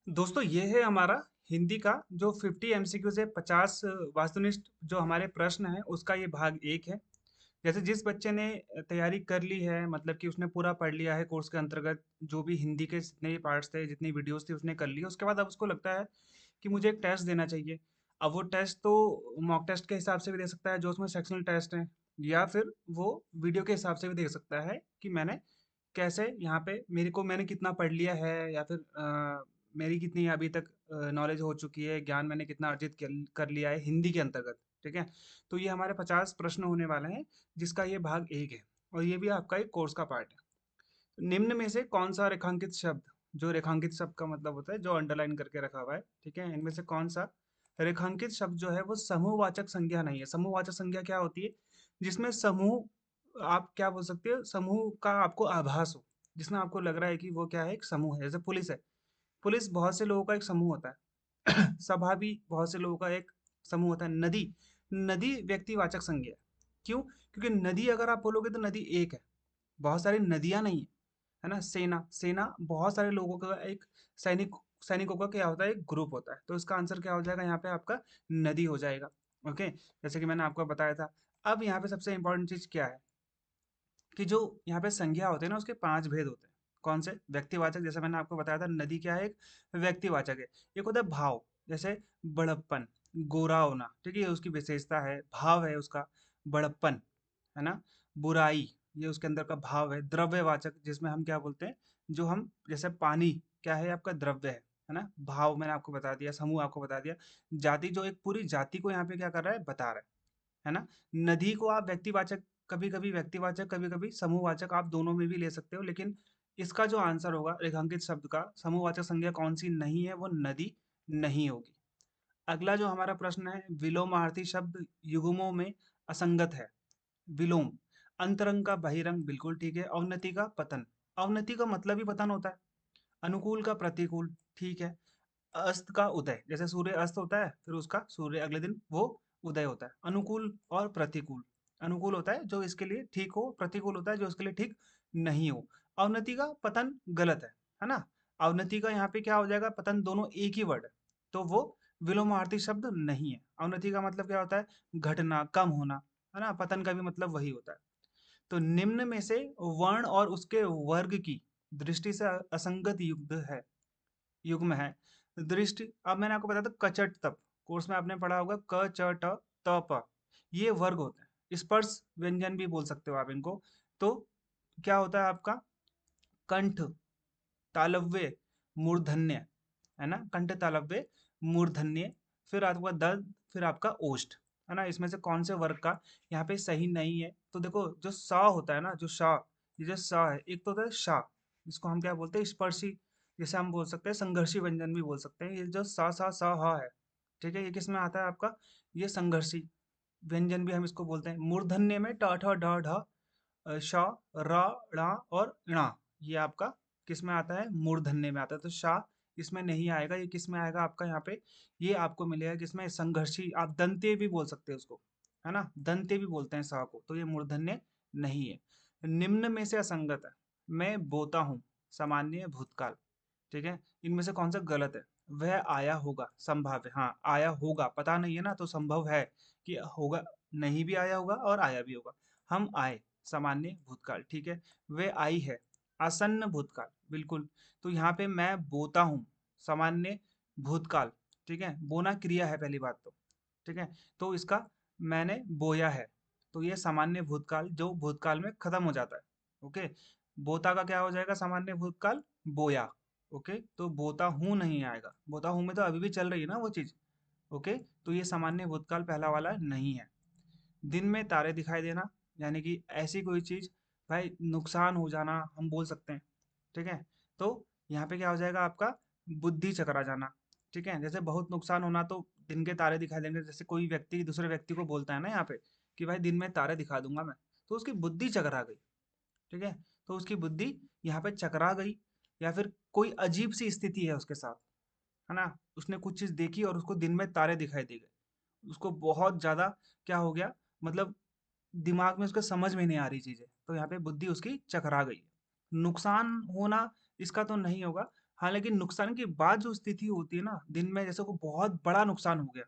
दोस्तों ये है हमारा हिंदी का जो 50 एमसीक्यू से 50 वास्तुनिष्ठ जो हमारे प्रश्न हैं उसका ये भाग एक है। जैसे जिस बच्चे ने तैयारी कर ली है, मतलब कि उसने पूरा पढ़ लिया है कोर्स के अंतर्गत, जो भी हिंदी के जितने भी पार्ट्स थे, जितनी वीडियोस थी उसने कर ली। उसके बाद अब उसको लगता है कि मुझे एक टेस्ट देना चाहिए। अब वो टेस्ट तो मॉक टेस्ट के हिसाब से भी दे सकता है जो उसमें सेक्शनल टेस्ट हैं, या फिर वो वीडियो के हिसाब से भी दे सकता है कि मैंने कैसे यहाँ पे मैंने कितना पढ़ लिया है, या फिर मेरी कितनी अभी तक नॉलेज हो चुकी है, ज्ञान मैंने कितना अर्जित कर लिया है हिंदी के अंतर्गत। ठीक है। तो ये हमारे 50 प्रश्न होने वाले हैं, जिसका ये भाग एक है, और ये भी आपका एक कोर्स का पार्ट है। निम्न में से कौन सा रेखांकित शब्द, जो रेखांकित शब्द का मतलब होता है जो अंडरलाइन करके रखा हुआ है, ठीक है, इनमें से कौन सा रेखांकित शब्द जो है वो समूहवाचक संज्ञा नहीं है। समूहवाचक संज्ञा क्या होती है? जिसमें समूह, आप क्या बोल सकते हो, समूह का आपको आभास हो, जिसमें आपको लग रहा है कि वो क्या है, एक समूह है। जैसे पुलिस है, पुलिस बहुत से लोगों का एक समूह होता है। सभा भी बहुत से लोगों का एक समूह होता है। नदी, नदी व्यक्तिवाचक संज्ञा है। क्यों? क्योंकि नदी अगर आप बोलोगे तो नदी एक है, बहुत सारी नदियां नहीं है, है ना। सेना, सेना बहुत सारे लोगों का एक सैनिक, सैनिकों का क्या होता है, एक ग्रुप होता है। तो इसका आंसर क्या हो जाएगा यहाँ पे आपका? नदी हो जाएगा। ओके, जैसे कि मैंने आपको बताया था। अब यहाँ पे सबसे इंपॉर्टेंट चीज क्या है कि जो यहाँ पे संज्ञा होते हैं ना, उसके 5 भेद होते हैं। कौन से? व्यक्तिवाचक, जैसे मैंने आपको बताया था, नदी क्या है, एक व्यक्तिवाचक है। एक होता है भाव, जैसे बड़प्पन, गोरा होना, ठीक है, ये उसकी विशेषता है, भाव है उसका, बड़प्पन, है ना। बुराई, ये उसके अंदर का भाव है। द्रव्यवाचक, जिसमें हम क्या बोलते हैं, जो हम जैसे पानी क्या है, आपका द्रव्य है ना। भाव मैंने आपको बता दिया, समूह आपको बता दिया। जाति, जो एक पूरी जाति को यहाँ पे क्या कर रहा है, बता रहा है ना। नदी को आप व्यक्तिवाचक, कभी कभी व्यक्तिवाचक, कभी कभी समूहवाचक, आप दोनों में भी ले सकते हो, लेकिन इसका जो आंसर होगा रेखांकित शब्द का, समूहवाचक संज्ञा कौन सी नहीं है, वो नदी नहीं होगी। अगला जो हमारा प्रश्न है, विलोमार्थी शब्द युग्मों में असंगत है। विलोम, अंतरंग का बहिरंग, बिल्कुल ठीक है। अवनति का पतन, अवनति का मतलब ही पतन होता है। अनुकूल का प्रतिकूल, ठीक है। अस्त का उदय, जैसे सूर्य अस्त होता है, फिर उसका सूर्य अगले दिन वो उदय होता है। अनुकूल और प्रतिकूल, अनुकूल होता है जो इसके लिए ठीक हो, प्रतिकूल होता है जो इसके लिए ठीक नहीं हो। अवनति का पतन गलत है ना। अवनति का यहाँ पे क्या हो जाएगा, पतन, दोनों एक ही वर्ड है, तो वो विलोमार्थी शब्द नहीं है। अवनति का मतलब क्या होता है, घटना, कम होना, है ना। पतन का भी मतलब वही होता है। तो निम्न में से वर्ण और उसके वर्ग की दृष्टि से असंगत युग्म है, युग्म है। दृष्टि, अब मैंने आपको बताया था कचट तप, कोर्स में आपने पढ़ा होगा, क च ट त प, ये वर्ग होते हैं। स्पर्श व्यंजन भी बोल सकते हो आप इनको। तो क्या होता है आपका, कंठ, तालव्य, मूर्धन्य, है ना। कंठ, तालव्य, मूर्धन्य, फिर आपका दंत, फिर आपका ओष्ठ, है ना। इसमें से कौन से वर्ग का यहाँ पे सही नहीं है? तो देखो, जो सा होता है ना, जो शा, ये जो सा है, एक तो होता है शा, इसको हम क्या बोलते हैं, स्पर्शी, जैसे हम बोल सकते हैं संघर्षी व्यंजन भी बोल सकते हैं। ये जो सा हा है, ठीक है, ये किस में आता है आपका, ये संघर्षी व्यंजन भी हम इसको बोलते हैं। मूर्धन्य में ट ठ ड ढ श, र, ण और ण, ये आपका किस में आता है, मूर्धन्य में आता है। तो शा इसमें नहीं आएगा, ये किस में आएगा आपका यहाँ पे, ये आपको मिलेगा किसमें, संघर्षी। आप दंते भी बोल सकते हैं उसको, है ना, दंते भी बोलते हैं सा को, तो ये मूर्धन्य नहीं है। निम्न में से असंगत है, मैं बोता हूँ, सामान्य भूतकाल, ठीक है, इनमें से कौन सा गलत है? वह आया होगा, संभाव्य, हाँ आया होगा, पता नहीं है ना, तो संभव है कि होगा, नहीं भी आया होगा और आया भी होगा। हम आए, सामान्य भूतकाल, ठीक है। वे आई है, आसन्न भूतकाल, बिल्कुल। तो यहाँ पे मैं बोता हूँ, सामान्य भूतकाल, ठीक है। बोना क्रिया है पहली बात तो, ठीक है। तो इसका मैंने बोया है, तो ये सामान्य भूतकाल जो भूतकाल में खत्म हो जाता है। ओके, बोता का क्या हो जाएगा, सामान्य भूतकाल, बोया। ओके, तो बोता हूँ नहीं आएगा, बोता हूँ में तो अभी भी चल रही है ना वो चीज। ओके, तो ये सामान्य भूतकाल पहला वाला नहीं है। दिन में तारे दिखाई देना, यानी कि ऐसी कोई चीज, भाई नुकसान हो जाना हम बोल सकते हैं, ठीक है। तो यहाँ पे क्या हो जाएगा आपका, बुद्धि चकरा जाना, ठीक है। जैसे बहुत नुकसान होना तो दिन के तारे दिखाई देंगे, जैसे कोई व्यक्ति दूसरे व्यक्ति को बोलता है ना यहाँ पे कि भाई दिन में तारे दिखा दूंगा मैं, तो उसकी बुद्धि चकरा गई, ठीक है। तो उसकी बुद्धि यहाँ पे चकरा गई, या फिर कोई अजीब सी स्थिति है उसके साथ, है ना। उसने कुछ चीज देखी और उसको दिन में तारे दिखाई दे गए, उसको बहुत ज्यादा क्या हो गया, मतलब दिमाग में उसके समझ में नहीं आ रही चीजें, तो यहाँ पे बुद्धि उसकी चकरा गई। नुकसान होना इसका तो नहीं होगा। हाँ, लेकिन नुकसान के बाद जो स्थिति होती है ना, दिन में जैसे को बहुत बड़ा नुकसान हो गया,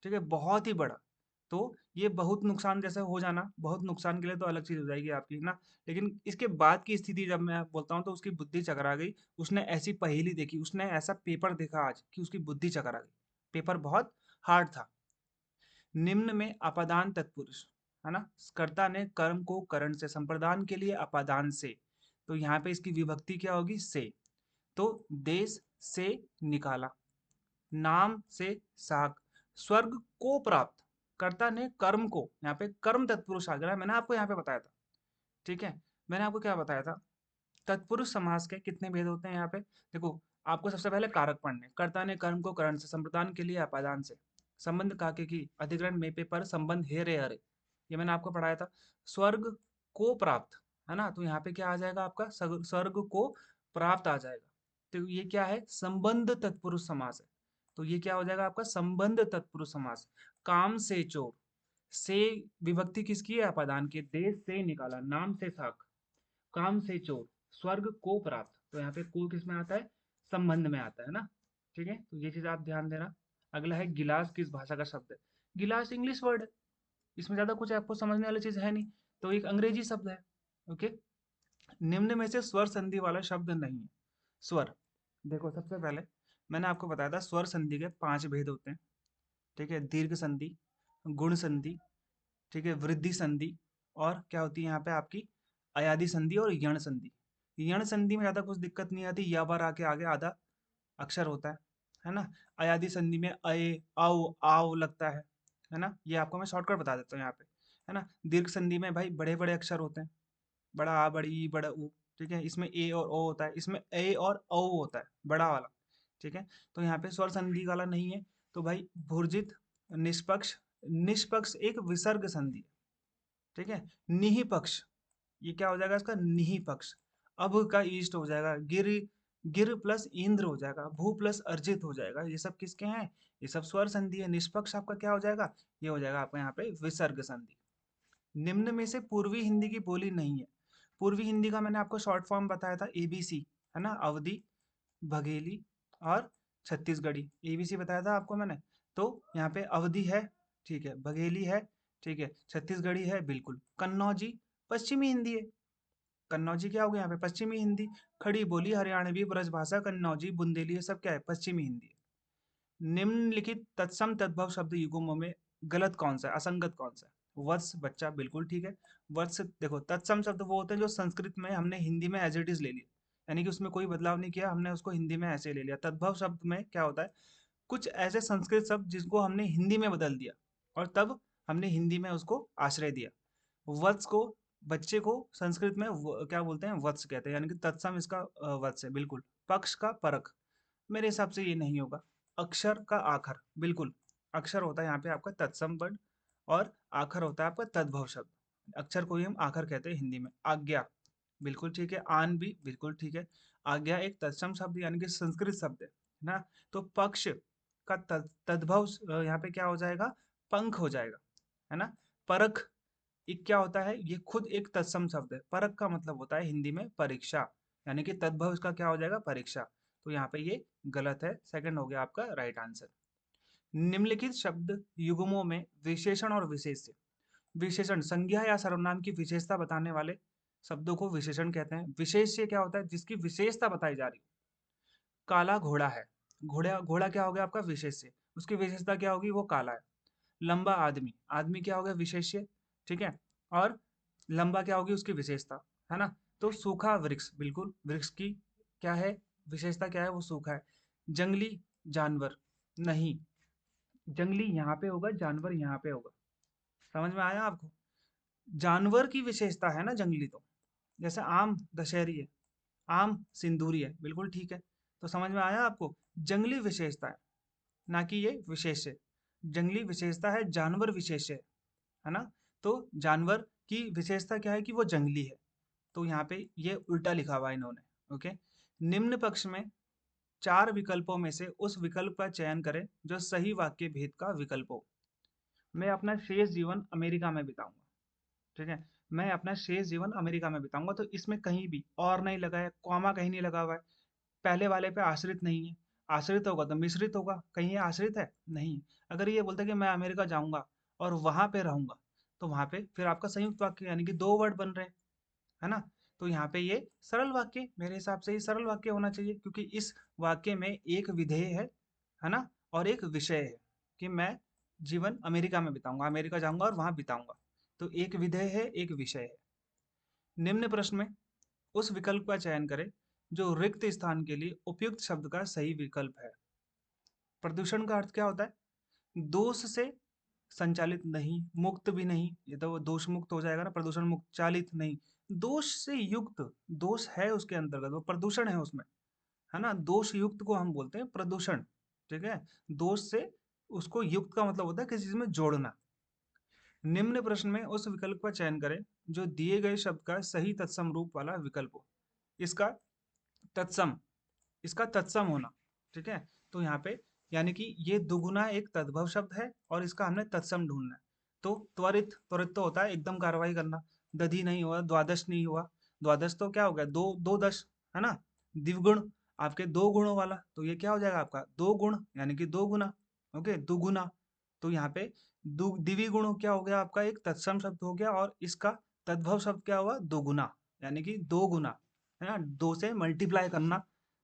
ठीक है? बहुत ही बड़ा। तो ये बहुत नुकसान जैसे हो जाना, बहुत नुकसान के लिए तो अलग चीज़ हो जाएगी आपकी ना, लेकिन इसके बाद की स्थिति जब मैं बोलता हूँ तो उसकी बुद्धि चकरा गई। उसने ऐसी पहेली देखी, उसने ऐसा पेपर देखा आज कि उसकी बुद्धि चकरा गई। पेपर बहुत हार्ड था। निम्न में अपादान तत्पुरुष, है ना? कर्ता ने कर्म को करण से, संप्रदान के लिए अपादान से। तो यहाँ पे इसकी विभक्ति क्या होगी? से। तो देश से निकाला, नाम से साग, स्वर्ग को प्राप्त। कर्ता ने कर्म को, यहाँ पे कर्म तत्पुरुष आ गया। मैंने आपको यहाँ पे बताया था, ठीक है? मैंने आपको क्या बताया था? तत्पुरुष समास के कितने भेद होते हैं यहाँ पे? देखो, आपको सबसे पहले कारक पढ़ने। कर्ता ने कर्म को करण से, संप्रदान के लिए अपादान से, संबंध काके की, अधिकरण में पे पर, संबंध हे रे हरे, ये मैंने आपको पढ़ाया था। स्वर्ग को प्राप्त, है ना? तो यहाँ पे क्या आ जाएगा आपका? स्वर्ग को प्राप्त आ जाएगा। तो ये क्या है? संबंध तत्पुरुष समास है। तो ये क्या हो जाएगा आपका? संबंध तत्पुरुष समास। काम से चोर, से विभक्ति किसकी है? अपादान की। देश से निकाला, नाम से साख, काम से चोर, स्वर्ग को प्राप्त। तो यहाँ पे को किस में आता है? संबंध में आता है ना, ठीक है? तो ये चीज आप ध्यान देना। अगला है गिलास, किस भाषा का शब्द है? गिलास इंग्लिश वर्ड है, इसमें ज्यादा कुछ आपको समझने वाली चीज है नहीं, तो एक अंग्रेजी शब्द है। ओके। निम्न में से स्वर संधि वाला शब्द नहीं है। स्वर, देखो सबसे पहले मैंने आपको बताया था स्वर संधि के 5 भेद होते हैं, ठीक है? दीर्घ संधि, गुण संधि, ठीक है, वृद्धि संधि, और क्या होती है यहाँ पे आपकी? अयादि संधि और यण संधि। यण संधि में ज्यादा कुछ दिक्कत नहीं आती, या बार आके आगे आधा अक्षर होता है ना? अयादि संधि में अय, औ, आव लगता है ना? ये आपको मैं शॉर्टकट बता देता हूँ यहाँ पे, है ना? दीर्घ संधि में भाई बड़े बड़े अक्षर होते हैं, बड़ा आ, बड़ी ई, बड़ा ऊ, ठीक है? इसमें ए और ओ होता है, इसमें ए और औ होता है, बड़ा वाला, ठीक है? तो यहाँ पे स्वर संधि वाला नहीं है। तो भाई भुर्जित, निष्पक्ष, निष्पक्ष एक विसर्ग संधि है, ठीक है? निहि पक्ष, ये क्या हो जाएगा इसका? निहि पक्ष। अब का ईस्ट हो जाएगा, गिर, गिर प्लस इंद्र हो जाएगा, भू प्लस अर्जित हो जाएगा। ये सब किसके हैं? ये सब स्वर संधि है। निष्पक्ष आपका क्या हो जाएगा? ये हो जाएगा आपका यहाँ पे विसर्ग संधि। निम्न में से पूर्वी हिंदी की बोली नहीं है। पूर्वी हिंदी का मैंने आपको शॉर्ट फॉर्म बताया था, एबीसी, है ना? अवधी, बघेली और छत्तीसगढ़ी, एबीसी बताया था आपको मैंने। तो यहाँ पे अवधि है, ठीक है, बघेली है, ठीक है, छत्तीसगढ़ी है, बिल्कुल। कन्नौजी पश्चिमी हिंदी है। कन्नौजी क्या हो गया यहाँ पे? पश्चिमी हिंदी। खड़ी बोली, हरियाणवी, ब्रजभाषा, कन्नौजी, बुंदेली, ये सब क्या है? पश्चिमी हिंदी है। निम्नलिखित तत्सम तद्भव शब्द युग्मों में गलत कौन सा है? असंगत कौन सा है? वत्स, बच्चा, बिल्कुल ठीक है। वत्स, देखो तत्सम शब्द वो होते हैं जो संस्कृत में हमने हिंदी में एज इट इज ले लिया, यानी कि उसमें कोई बदलाव नहीं किया, हमने उसको हिंदी में ऐसे ले लिया। तद्भव शब्द में क्या होता है? कुछ ऐसे संस्कृत शब्द जिसको हमने हिंदी में बदल दिया और तब हमने हिंदी में उसको आश्रय दिया। वत्स को, बच्चे को संस्कृत में क्या बोलते हैं? वत्स कहते हैं, यानी कि तत्सम इसका वत्स है, बिल्कुल। पक्ष का परख, मेरे हिसाब से ये नहीं होगा। अक्षर का आखर, बिल्कुल। अक्षर होता है यहाँ पे आपका तत्सम वर्ड, और आखर होता है आपका तद्भव शब्द। अक्षर को ही हम आखर कहते हैं हिंदी में। आज्ञा, बिल्कुल ठीक है। आन भी बिल्कुल ठीक है। आज्ञा एक तत्सम शब्द यानी कि संस्कृत शब्द है ना? तो पक्ष का तद्भव यहाँ पे क्या हो जाएगा? पंख हो जाएगा, है ना? परख, एक क्या होता है? ये खुद एक तत्सम शब्द है। परख का मतलब होता है हिंदी में परीक्षा, यानी कि तद्भव इसका क्या हो जाएगा? परीक्षा। तो यहाँ पे ये गलत है, सेकंड हो गया आपका राइट आंसर। निम्नलिखित शब्द युग्मों में विशेषण और विशेष्य। विशेषण संज्ञा या सर्वनाम की विशेषता बताने वाले शब्दों को विशेषण कहते हैं। विशेष्य क्या होता है? जिसकी विशेषता बताई जा रही है। काला घोड़ा है, घोड़ा, घोड़ा क्या हो गया आपका? विशेष्य। उसकी विशेषता क्या होगी? वो काला है। लंबा आदमी, आदमी क्या हो गया? विशेष्य, ठीक है। और लंबा क्या होगी उसकी विशेषता, है ना? तो सूखा वृक्ष, बिल्कुल, वृक्ष की क्या है? विशेषता क्या है? वो सूखा है। जंगली जानवर, नहीं, जंगली यहाँ पे होगा, जानवर यहाँ पे होगा। समझ में आया आपको? जानवर की विशेषता है ना जंगली, तो जैसे आम दशहरी है, आम सिंदूरी है, बिल्कुल ठीक है। तो समझ में आया आपको? जंगली विशेषता है, ना कि ये विशेष है। जंगली विशेषता है, जानवर विशेष है ना? तो जानवर की विशेषता क्या है? कि वो जंगली है। तो यहाँ पे ये उल्टा लिखा हुआ है इन्होंने। ओके। निम्न पक्ष में 4 विकल्पों में से उस विकल्प का चयन करें जो सही वाक्य भेद का विकल्प हो। मैं अपना शेष जीवन अमेरिका में बिताऊंगा, ठीक है? मैं अपना शेष जीवन अमेरिका में बिताऊंगा, तो इसमें कहीं भी और नहीं लगा है, कॉमा कहीं नहीं लगा हुआ है, पहले वाले पे आश्रित नहीं है। आश्रित होगा तो मिश्रित होगा, कहीं ये आश्रित है? नहीं। अगर ये बोलता है कि मैं अमेरिका जाऊंगा और वहां पे रहूंगा, तो वहां पे फिर आपका संयुक्त वाक्य यानी कि दो वर्ड बन रहे हैं, है ना? तो यहाँ पे ये सरल वाक्य, मेरे हिसाब से ये सरल वाक्य होना चाहिए, क्योंकि इस वाक्य में एक विधेय है ना, और एक विषय है कि मैं जीवन अमेरिका में बिताऊंगा, अमेरिका जाऊंगा और वहां बिताऊंगा। तो एक विधेय है, एक विषय है। निम्न प्रश्न में उस विकल्प का चयन करें जो रिक्त स्थान के लिए उपयुक्त शब्द का सही विकल्प है। प्रदूषण का अर्थ क्या होता है? दोष से संचालित नहीं, मुक्त भी नहीं, ये तो दोष मुक्त हो जाएगा ना, प्रदूषण मुक्त, चालित नहीं, दोष से युक्त, दोष है उसके अंतर्गत, वो प्रदूषण है उसमें, है ना? दोष युक्त को हम बोलते हैं प्रदूषण, ठीक है? दोष से उसको युक्त का मतलब होता है किसी चीज में जोड़ना। निम्न प्रश्न में उस विकल्प का चयन करें जो दिए गए शब्द का सही तत्सम रूप वाला विकल्प हो। इसका तत्सम, इसका तत्सम होना, ठीक है? तो यहाँ पे यानी कि ये दुगुना एक तद्भव शब्द है और इसका हमने तत्सम ढूंढना है। तो त्वरित, त्वरित तो होता है एकदम कार्रवाई करना, दधि नहीं हुआ, द्वादश नहीं हुआ, द्वादश तो क्या हो गया, दो दो दश, है ना? द्विगुण, आपके दो गुणों वाला, तो ये क्या हो जाएगा आपका दो गुण यानी कि दो गुना, ओके, दुगुना। तो यहाँ पे द्विगुण क्या हो गया आपका, एक तत्सम शब्द हो गया, और इसका तद्भव शब्द क्या हुआ, दोगुना, यानी कि दो गुना, है ना? दो से मल्टीप्लाई करना,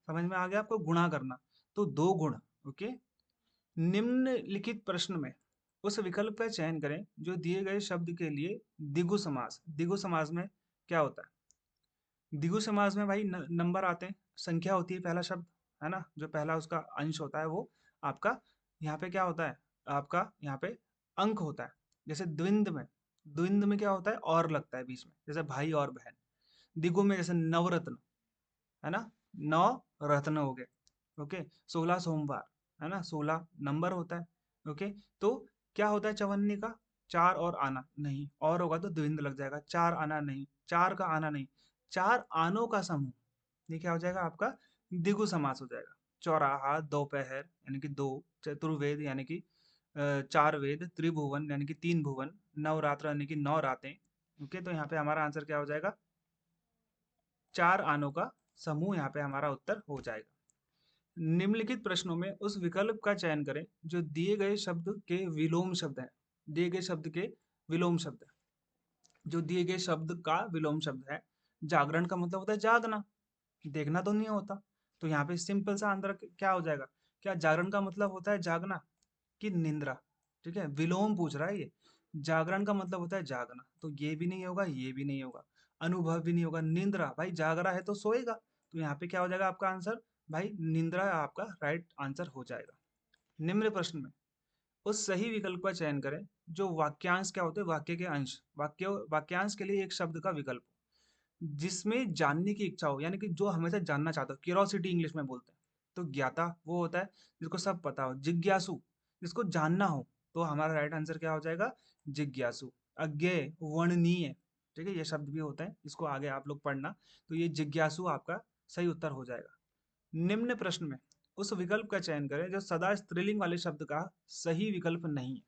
समझ में आ गया आपको, गुणा करना, तो दो गुण, ओके। निम्नलिखित प्रश्न में उस विकल्प का चयन करें जो दिए गए शब्द के लिए द्विगु समास, द्विगु समास में क्या होता है? द्विगु समास में भाई नंबर आते हैं, संख्या होती है पहला शब्द, है ना? जो पहला उसका अंश होता है वो आपका यहाँ पे क्या होता है, आपका यहाँ पे अंक होता है। जैसे द्विंद में, द्विंद में क्या होता है, और लगता है बीच में, जैसे भाई और बहन। द्विगु में जैसे नवरत्न, है ना? नौ रत्न हो गए, ओके। 16 सोमवार, है ना? 16 नंबर होता है, ओके। तो क्या होता है चवन्नी का, चार और आना नहीं, और होगा तो द्विंद लग जाएगा, चार आना नहीं, चार का आना नहीं, चार आनों का समूह, ये क्या हो जाएगा आपका द्विगु समास हो जाएगा। चौराहा, दोपहर यानी कि दो, चतुर्वेद यानी कि चार वेद, त्रिभुवन यानी कि तीन भुवन, नवरात्र यानी कि नौ रातें, ओके। तो यहाँ पे हमारा आंसर क्या हो जाएगा, चार आनों का समूह, यहाँ पे हमारा उत्तर हो जाएगा। निम्नलिखित प्रश्नों में उस विकल्प का चयन करें जो दिए गए शब्द के विलोम शब्द है, दिए गए शब्द के विलोम शब्द है। जो दिए गए शब्द का विलोम शब्द है, जागरण का मतलब होता है जागना, देखना तो नहीं होता। तो यहाँ पे सिंपल सा आंसर क्या हो जाएगा, क्या जागरण का मतलब होता है जागना कि निंद्रा? ठीक है, विलोम पूछ रहा है ये, जागरण का मतलब होता है जागना, तो ये भी नहीं होगा, ये भी नहीं होगा, अनुभव भी नहीं होगा, निंद्रा, भाई जाग रहा है तो सोएगा, तो यहाँ पे क्या हो जाएगा आपका आंसर, भाई निंद्रा आपका राइट आंसर हो जाएगा। निम्न प्रश्न में उस सही विकल्प का चयन करें जो वाक्यांश क्या होते हैं, वाक्य के अंश, वाक्यांश के लिए एक शब्द का विकल्प हो, जिसमें जानने की इच्छा हो, यानी कि जो हमेशा जानना चाहता हो, क्यूरोसिटी इंग्लिश में बोलते हैं। तो ज्ञाता वो होता है जिसको सब पता हो, जिज्ञासु जिसको जानना हो, तो हमारा राइट आंसर क्या हो जाएगा, जिज्ञासु। अज्ञेय, वर्णनीय, ठीक है, ये शब्द भी होता है, इसको आगे आप लोग पढ़ना, तो ये जिज्ञासु आपका सही उत्तर हो जाएगा। निम्न प्रश्न में उस विकल्प का चयन करें जो सदा स्त्रीलिंग वाले शब्द का सही विकल्प नहीं है,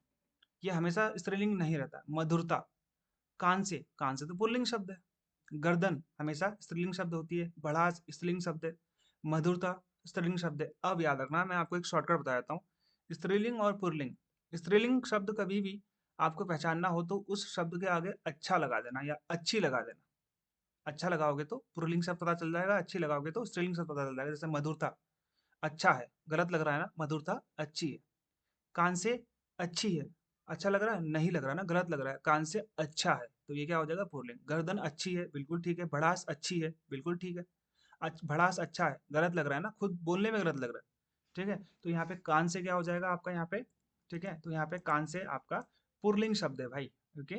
ये हमेशा स्त्रीलिंग नहीं रहता। मधुरता, कान से तो पुल्लिंग शब्द है, गर्दन हमेशा स्त्रीलिंग शब्द होती है, भड़ास स्त्रीलिंग शब्द है, मधुरता स्त्रीलिंग शब्द है। अब याद रखना, मैं आपको एक शॉर्टकट बता देता हूँ, स्त्रीलिंग और पुल्लिंग। स्त्रीलिंग शब्द कभी भी आपको पहचानना हो तो उस शब्द के आगे अच्छा लगा देना या अच्छी लगा देना। अच्छा लगाओगे तो पुल्लिंग शब्द पता चल जाएगा, अच्छी लगाओगे तो स्त्रीलिंग शब्द पता चल जाएगा। जैसे मधुरता, अच्छा है, गलत लग रहा है ना, मधुरता अच्छी है। कान से अच्छी है, अच्छा लग रहा है, नहीं लग रहा ना, गलत लग रहा है, कान से अच्छा है, तो ये क्या हो जाएगा पुल्लिंग। गर्दन अच्छी है, बिल्कुल ठीक है। भड़ास अच्छी है, बिल्कुल ठीक है। भड़ास अच्छा है, गलत लग रहा है ना, खुद बोलने में गलत लग रहा है, ठीक है। तो यहाँ पे कान से क्या हो जाएगा आपका यहाँ पे, ठीक है, तो यहाँ पे कान से आपका पुल्लिंग शब्द है भाई, ओके।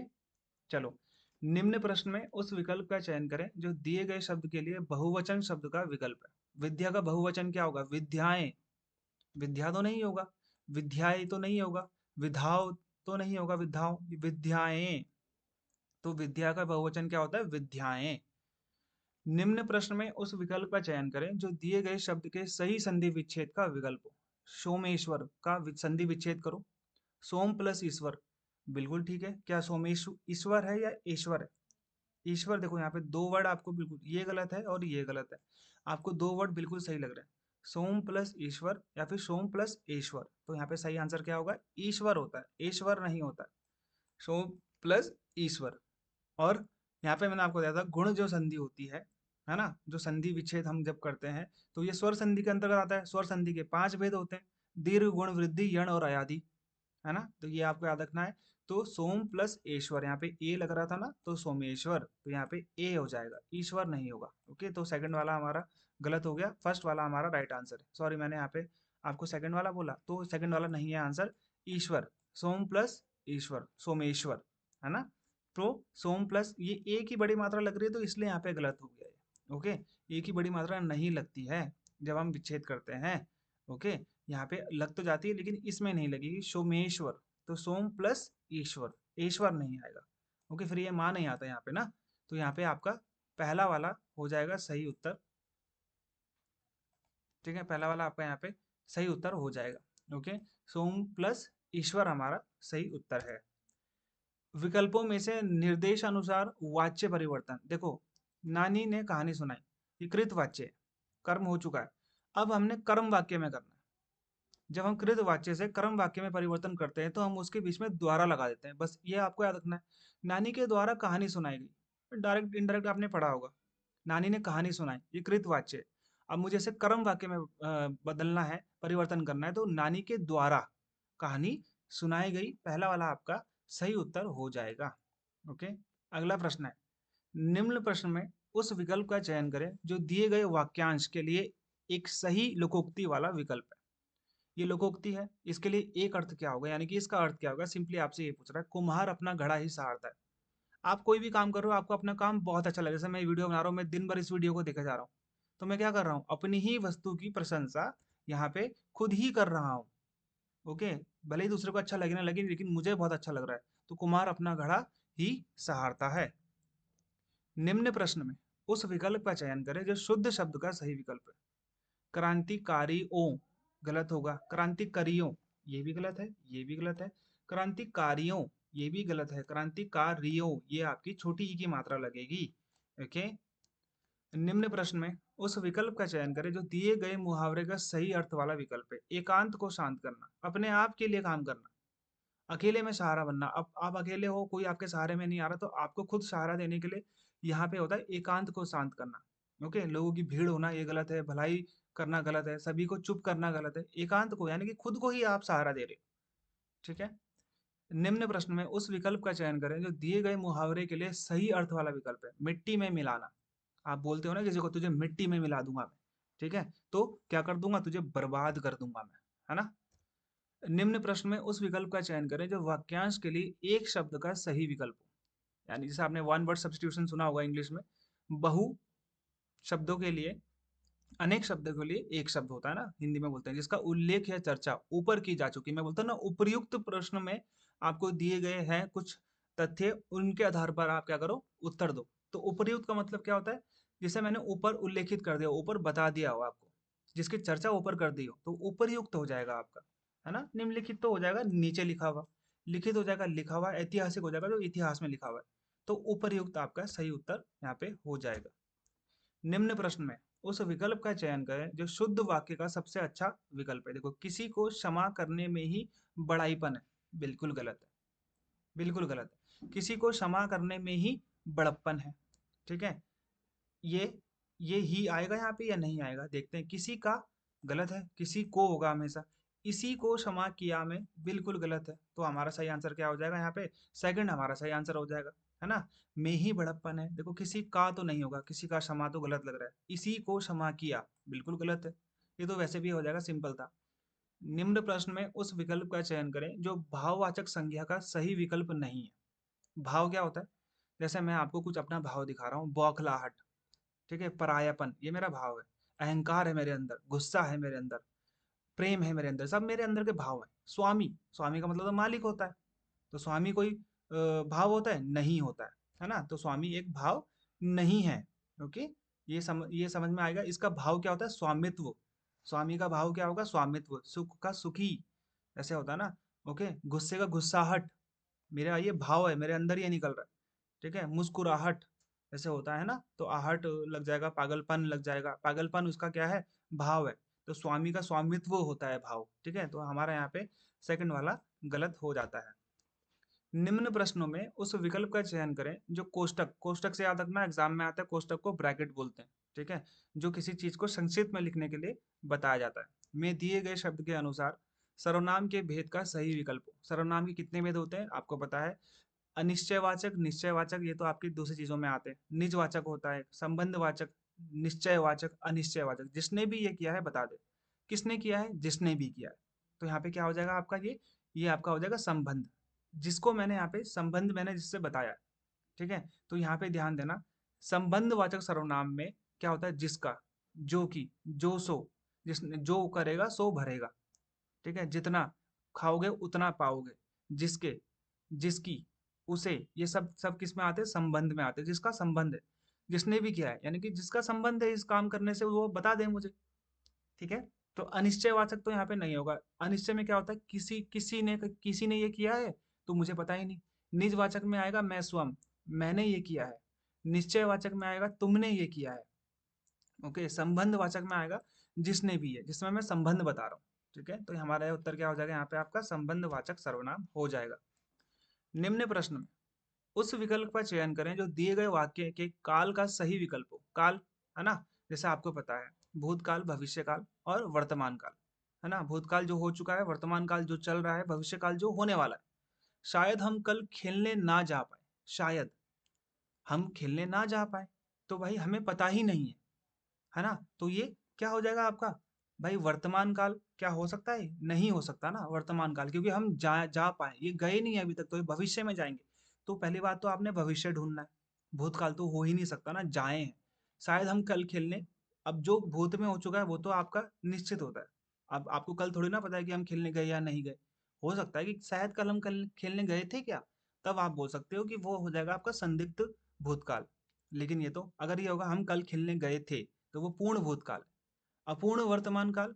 चलो, निम्न प्रश्न में उस विकल्प का चयन करें जो दिए गए शब्द के लिए बहुवचन शब्द का विकल्प है। विद्या का बहुवचन क्या होगा, विद्याएं, विद्या तो नहीं होगा, विद्याएं तो नहीं होगा, विधाओ तो नहीं होगा, विधाओ, विद्याएं, तो विद्या का बहुवचन क्या होता है, विद्याएं। निम्न प्रश्न में उस विकल्प का चयन करें जो दिए गए शब्द के सही संधि विच्छेद का विकल्प हो। सोमेश्वर का संधि विच्छेद करो, सोम प्लस ईश्वर, बिल्कुल ठीक है। क्या सोमेश्वर ईश्वर है या ईश्वर है? ईश्वर देखो यहाँ पे दो वर्ड आपको बिल्कुल ये गलत है और ये गलत है। आपको दो वर्ड बिल्कुल सही लग रहे हैं, सोम प्लस ईश्वर या फिर सोम प्लस ईश्वर। तो यहाँ पे सही आंसर क्या होगा? ईश्वर होता है, ईश्वर नहीं होता है। सोम प्लस ईश्वर। और यहाँ पे मैंने आपको बताया था गुण जो संधि होती है ना, जो संधि विच्छेद हम जब करते हैं तो ये स्वर संधि के अंतर्गत आता है। स्वर संधि के 5 भेद होते हैं, दीर्घ, गुण, वृद्धि, यण और अयादि, है ना। तो ये आपको याद रखना है। तो सोम प्लस ईश्वर, यहाँ पे ए लग रहा था ना, तो सोमेश्वर, तो यहाँ पे ए हो जाएगा, ईश्वर नहीं होगा। ओके, तो सेकंड वाला हमारा गलत हो गया, फर्स्ट वाला हमारा राइट आंसर है। सॉरी, मैंने यहाँ पे आपको सेकंड वाला बोला, तो सेकंड वाला नहीं है आंसर, ईश्वर। सोम प्लस ईश्वर, सोमेश्वर, है ना। तो सोम प्लस ये ए की बड़ी मात्रा लग रही है, तो इसलिए यहाँ पे गलत हो गया ये। ओके, ए की बड़ी मात्रा नहीं लगती है जब हम विच्छेद करते हैं। ओके, यहाँ पे लग तो जाती है लेकिन इसमें नहीं लगेगी, सोमेश्वर। तो सोम प्लस ईश्वर, ईश्वर नहीं आएगा। ओके, फिर ये माँ नहीं आता यहाँ पे ना, तो यहाँ पे आपका पहला वाला हो जाएगा सही उत्तर। ठीक है, पहला वाला आपका यहाँ पे सही उत्तर हो जाएगा। ओके, सोम प्लस ईश्वर हमारा सही उत्तर है। विकल्पों में से निर्देश अनुसार वाच्य परिवर्तन देखो, नानी ने कहानी सुनाई, ये कृत वाच्य है, कर्म हो चुका है। अब हमने कर्म वाक्य में करना है। जब हम कृत वाच्य से कर्म वाक्य में परिवर्तन करते हैं तो हम उसके बीच में द्वारा लगा देते हैं, बस ये आपको याद रखना है। नानी के द्वारा कहानी सुनाई गई, डायरेक्ट इनडायरेक्ट आपने पढ़ा होगा, नानी ने कहानी सुनाई, ये कृत वाच्य है। अब मुझे इसे कर्म वाक्य में बदलना है, परिवर्तन करना है, तो नानी के द्वारा कहानी सुनाई गई, पहला वाला आपका सही उत्तर हो जाएगा। ओके, अगला प्रश्न है, निम्न प्रश्न में उस विकल्प का चयन करें जो दिए गए वाक्यांश के लिए एक सही लोकोक्ति वाला विकल्प है। ये लोकोक्ति है, इसके लिए एक अर्थ क्या होगा, यानी कि इसका अर्थ क्या होगा? सिंपली आपसे ये पूछ रहा है, कुम्हार अपना घड़ा ही सहारता है। आप कोई भी काम कर रहे हो, आपको अपना काम बहुत अच्छा लगे, जैसे मैं वीडियो बना रहा हूँ, मैं दिन भर इस वीडियो को देखे जा रहा हूँ, तो मैं क्या कर रहा हूँ? अपनी ही वस्तु की प्रशंसा यहाँ पे खुद ही कर रहा हूँ। ओके, भले ही दूसरे को अच्छा लगे ना लगे, लेकिन मुझे बहुत अच्छा लग रहा है, तो कुम्हार अपना घड़ा ही सहारता है। निम्न प्रश्न में उस विकल्प का चयन करें जो शुद्ध शब्द का सही विकल्प है। क्रांतिकारियों गलत होगा, क्रांतिकारियों ये भी गलत है, ये भी गलत है। क्रांतिकारियों ये भी गलत है, क्रांतिकारियों ये आपकी छोटी ई की मात्रा लगेगी। ओके, निम्न प्रश्न में उस विकल्प का चयन करें जो दिए गए मुहावरे का सही अर्थ वाला विकल्प है। एकांत को शांत करना, अपने आप के लिए काम करना, अकेले में सहारा बनना। अब आप अकेले हो, कोई आपके सहारे में नहीं आ रहा, तो आपको खुद सहारा देने के लिए यहाँ पे होता है एकांत को शांत करना। ओके, लोगों की भीड़ होना ये गलत है, भलाई करना गलत है, सभी को चुप करना गलत है, एकांत को यानी कि खुद को ही आप सहारा दे रहे हो। ठीक है, निम्न प्रश्न में उस विकल्प का चयन करें जो दिए गए मुहावरे के लिए सही अर्थ वाला विकल्प है। मिट्टी में मिलाना, आप बोलते हो ना किसी को, तुझे मिट्टी में मिला दूंगा मैं, ठीक है, तो क्या कर दूंगा? तुझे बर्बाद कर दूंगा मैं, है ना। निम्न प्रश्न में उस विकल्प का चयन करें जो वाक्यांश के लिए एक शब्द का सही विकल्प हो। यानी जैसे आपने वन वर्ड सब्स्टिट्यूशन सुना होगा इंग्लिश में, बहु शब्दों के लिए, अनेक शब्दों के लिए एक शब्द होता है ना, हिंदी में बोलते हैं, जिसका उल्लेख या चर्चा ऊपर की जा चुकी। मैं बोलता हूँ ना, उपर्युक्त प्रश्न में आपको दिए गए हैं कुछ तथ्य, उनके आधार पर आप क्या करो? उत्तर दो। तो उपर्युक्त का मतलब क्या होता है? जिसे मैंने ऊपर उल्लेखित कर दिया, ऊपर बता दिया हो आपको, जिसकी चर्चा ऊपर कर दी हो, तो उपर्युक्त हो जाएगा आपका, है ना। निम्नलिखित तो हो जाएगा नीचे लिखा हुआ, लिखित हो जाएगा लिखा हुआ, ऐतिहासिक हो जाएगा जो इतिहास में लिखा हुआ है। तो उपर्युक्त आपका सही उत्तर यहाँ पे हो जाएगा। निम्न प्रश्न में उस विकल्प का चयन करें जो शुद्ध वाक्य का सबसे अच्छा विकल्प है। देखो, किसी को क्षमा करने में ही बड़ाईपन है, बिल्कुल गलत है, बिल्कुल गलत है। किसी को क्षमा करने में ही बड़प्पन है। ठीक है, ये ये ही आएगा यहाँ पे या नहीं आएगा, देखते हैं। किसी का गलत है, किसी को होगा हमेशा। इसी को क्षमा किया में बिल्कुल गलत है, तो हमारा सही आंसर क्या हो जाएगा यहाँ पे? सेकंड हमारा सही आंसर हो जाएगा, है ना। में ही बड़प्पन है, देखो किसी का तो नहीं होगा, किसी का क्षमा तो गलत लग रहा है, इसी को क्षमा किया बिल्कुल गलत है, ये तो वैसे भी हो जाएगा, सिंपल था। निम्न प्रश्न में उस विकल्प का चयन करें जो भाववाचक संज्ञा का सही विकल्प नहीं है। भाव क्या होता है? जैसे मैं आपको कुछ अपना भाव दिखा रहा हूँ, बौखलाहट, ठीक है, परायापन, ये मेरा भाव है। अहंकार है मेरे अंदर, गुस्सा है मेरे अंदर, प्रेम है मेरे अंदर, सब मेरे अंदर के भाव है। स्वामी, स्वामी का मतलब तो मालिक होता है, तो स्वामी कोई भाव होता है? नहीं होता है ना। तो स्वामी एक भाव नहीं है। ओके, ये समझ में आएगा। इसका भाव क्या होता है? स्वामित्व। स्वामी का भाव क्या होगा? स्वामित्व। सुख का सुखी, ऐसे होता है ना। ओके, गुस्से का गुस्साहट, मेरा ये भाव है, मेरे अंदर ये निकल रहा है। ठीक है, मुस्कुराहट, जैसे होता है ना, तो आहट लग जाएगा, पागलपन लग जाएगा। पागलपन उसका क्या है, भाव है। तो स्वामी का स्वामित्व होता है भाव, ठीक है। तो हमारा यहाँ पे सेकंड वाला गलत हो जाता है। निम्न प्रश्नों में उस विकल्प का चयन करें जो कोष्टक, कोष्टक से याद रखना एग्जाम में आता है, कोष्टक को ब्रैकेट बोलते हैं, ठीक है, जो किसी चीज को संक्षिप्त में लिखने के लिए बताया जाता है, में दिए गए शब्द के अनुसार सर्वनाम के भेद का सही विकल्प हो। सर्वनाम के कितने भेद होते हैं आपको पता है, अनिश्चयवाचक, निश्चयवाचक, ये तो आपकी दूसरी चीजों में आते हैं। निजवाचक होता है, संबंधवाचक, निश्चयवाचक, अनिश्चयवाचक। जिसने भी ये किया है बता दे, किसने किया है, जिसने भी किया है। तो यहाँ पे क्या हो जाएगा आपका, ये आपका हो जाएगा संबंध, जिसको मैंने यहाँ पे संबंध मैंने जिससे बताया, ठीक है। तो यहाँ पे ध्यान देना, संबंधवाचक सर्वनाम में क्या होता है, जिसका, जो की, जो सो, जिसने जो करेगा सो भरेगा, ठीक है। जितना खाओगे उतना पाओगे, जिसके, जिसकी, उसे, ये सब सब किस में आते हैं, संबंध में आते हैं। जिसका संबंध है, जिसने भी किया है, यानी कि जिसका संबंध है इस काम करने से, वो बता दे मुझे, ठीक है। तो अनिश्चयवाचक तो यहाँ पे नहीं होगा। अनिश्चय में क्या होता है, किसी ने ये किया है तो मुझे पता ही नहीं। निजवाचक में आएगा मैं स्वयं, मैंने ये किया है। निश्चयवाचक में आएगा तुमने ये किया है। ओके, संबंधवाचक में आएगा जिसने भी है, जिसमें मैं संबंध बता रहा हूँ, ठीक है। तो हमारा उत्तर क्या हो जाएगा, यहाँ पे आपका संबंधवाचक सर्वनाम हो जाएगा। निम्न प्रश्न में उस विकल्प का चयन करें जो दिए गए वाक्य के काल का सही विकल्प हो। काल, है ना, जैसे आपको पता है, भूतकाल, भविष्यकाल और वर्तमान काल, है ना। भूतकाल जो हो चुका है, वर्तमान काल जो चल रहा है, भविष्य काल जो होने वाला है। शायद हम कल खेलने ना जा पाए, शायद हम खेलने ना जा पाए, तो भाई हमें पता ही नहीं है ना। तो ये क्या हो जाएगा आपका, भाई वर्तमान काल क्या हो सकता है, नहीं हो सकता ना वर्तमान काल, क्योंकि हम जा जा पाए, ये गए नहीं है अभी तक, तो ये भविष्य में जाएंगे। तो पहली बात तो आपने भविष्य ढूंढना है, भूतकाल तो हो ही नहीं सकता ना, जाए हैं। शायद हम कल खेलने, अब जो भूत में हो चुका है वो तो आपका निश्चित होता है। अब आपको कल थोड़ी ना पता है कि हम खेलने गए या नहीं गए। हो सकता है कि शायद कल हम कल खेलने गए थे क्या, तब आप बोल सकते हो कि वो हो जाएगा आपका संदिग्ध भूतकाल। लेकिन ये तो अगर ये होगा हम कल खेलने गए थे, तो वो पूर्ण भूतकाल। अपूर्ण वर्तमान काल,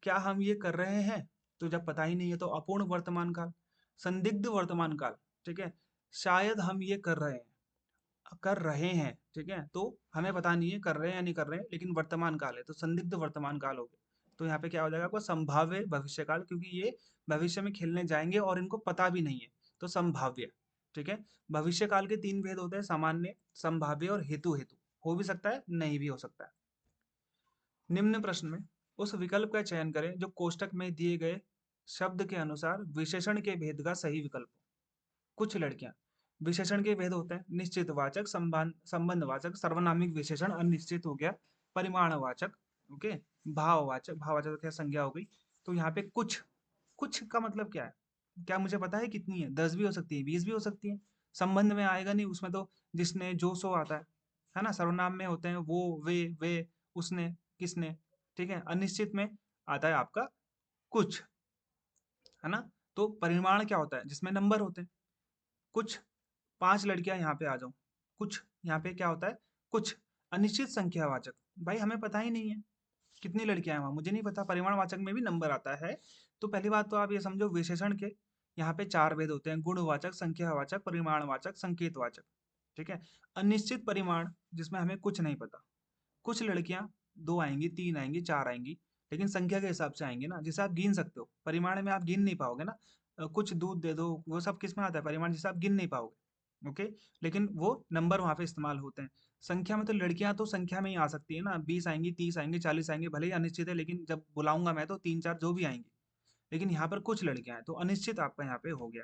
क्या हम ये कर रहे हैं, तो जब पता ही नहीं है तो अपूर्ण वर्तमान काल। संदिग्ध वर्तमान काल, ठीक है, शायद हम ये कर रहे हैं, ठीक है, तो हमें पता नहीं है कर रहे हैं या नहीं कर रहे हैं, लेकिन वर्तमान काल है तो संदिग्ध वर्तमान काल हो गया। तो यहाँ पे क्या हो जाएगा आपका, संभाव्य भविष्य काल, क्योंकि ये भविष्य में खेलने जाएंगे और इनको पता भी नहीं है, तो संभाव्य, ठीक है। भविष्य काल के तीन भेद होते हैं, सामान्य, संभाव्य और हेतु। हेतु हो भी सकता है, नहीं भी हो सकता है। निम्न प्रश्न में उस विकल्प का चयन करें जो कोष्टक में दिए गए शब्द के अनुसार विशेषण के भेद का सही विकल्प हो। कुछ लड़कियां, विशेषण के भेद होते हैं, निश्चित वाचक, संबंधवाचक, सर्वनामिक विशेषण अनिश्चित हो गया, परिमाणवाचक, ओके, भाववाचक, भाववाचक तो क्या संज्ञा हो गई। तो यहाँ पे कुछ, कुछ का मतलब क्या है, क्या मुझे पता है कितनी है, 10 भी हो सकती है, 20 भी हो सकती है। संबंध में आएगा नहीं, उसमें तो जिसने, जो, सो आता है ना। सर्वनाम में होते हैं वो, वे, उसने, किसने, ठीक है। अनिश्चित में आता है आपका कुछ, है ना। तो परिमाण क्या होता है, जिसमें नंबर होते हैं। कुछ, 5 लड़कियां यहाँ पे आ जाओ, कुछ यहाँ पे क्या होता है, कुछ, अनिश्चित संख्यावाचक, भाई हमें पता ही नहीं है कितनी लड़कियां हैं वहां, मुझे नहीं पता। परिमाणवाचक में भी नंबर आता है। तो पहली बात तो आप ये समझो, विशेषण के यहाँ पे 4 भेद होते हैं, गुणवाचक, संख्यावाचक, परिमाणवाचक, संकेतवाचक, ठीक है। अनिश्चित परिमाण, जिसमें हमें कुछ नहीं पता, कुछ लड़कियां 2 आएंगी, 3 आएंगी, 4 आएंगी, लेकिन संख्या के हिसाब से आएंगी ना, जिसे आप गिन सकते हो। परिमाण में आप गिन नहीं पाओगे ना। कुछ दूध दे दो, वो सब किस में आता है, परिमाण, जिसे आप गिन नहीं पाओगे, ओके। लेकिन वो नंबर वहां पे इस्तेमाल होते हैं। संख्या में तो लड़कियां तो संख्या में ही आ सकती है ना, 20 आएंगी, 30 आएंगी, 40 आएंगी, भले ही अनिश्चित है, लेकिन जब बुलाऊंगा मैं तो 3 4 जो भी आएंगी। लेकिन यहाँ पर कुछ लड़कियां हैं, तो अनिश्चित आपका यहाँ पे हो गया।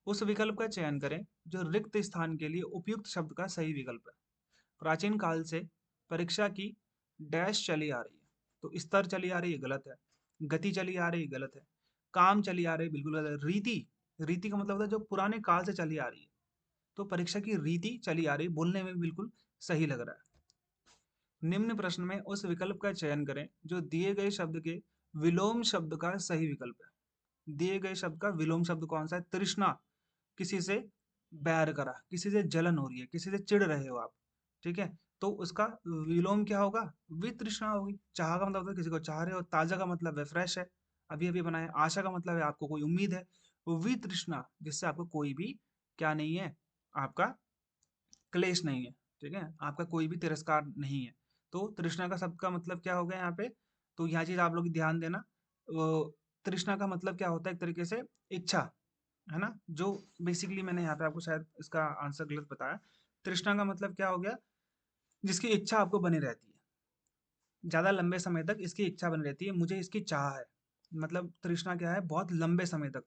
उस विकल्प का चयन करें जो रिक्त स्थान के लिए उपयुक्त शब्द का सही विकल्प है। प्राचीन काल से परीक्षा की डैश चली आ रही है, तो स्तर चली आ रही है, गलत है। गति चली आ रही है, गलत है। काम चली आ रही है, बिल्कुल गलत है। रीति, रीति का मतलब होता है जो पुराने काल से चली आ रही है, तो परीक्षा की रीति चली आ रही है, बोलने में बिल्कुल सही लग रहा है। निम्न प्रश्न में उस विकल्प का चयन करें जो दिए गए शब्द के विलोम शब्द का सही विकल्प है। दिए गए शब्द का विलोम शब्द कौन सा है, तृष्णा, किसी से बैर करा, किसी से जलन हो रही है, किसी से चिढ़ रहे हो आप, ठीक है। तो उसका विलोम क्या होगा, वितृष्णा होगी। चाह का मतलब होता है किसी को चाह रहे हो, ताजा का मतलब है फ्रेश है, अभी अभी बनाया। आशा का मतलब है आपको कोई उम्मीद है। वितृष्णा, जिससे आपको कोई भी क्या नहीं है, आपका क्लेश नहीं है, ठीक है? आपका कोई भी तिरस्कार नहीं है। तो तृष्णा का शब्द का मतलब क्या हो गया यहाँ पे? तो यहाँ चीज़ आप लोग ध्यान देना। तृष्णा का मतलब क्या होता है एक तरीके से? इच्छा, है ना? जो बेसिकली मैंने यहाँ पे आपको शायद इसका आंसर गलत बताया। तृष्णा का मतलब क्या हो गया? जिसकी इच्छा आपको बनी रहती है। ज़्यादा लंबे समय तक इसकी इच्छा बनी रहती है, मुझे इसकी चाह है। मतलब तृष्णा क्या है? बहुत लंबे समय तक।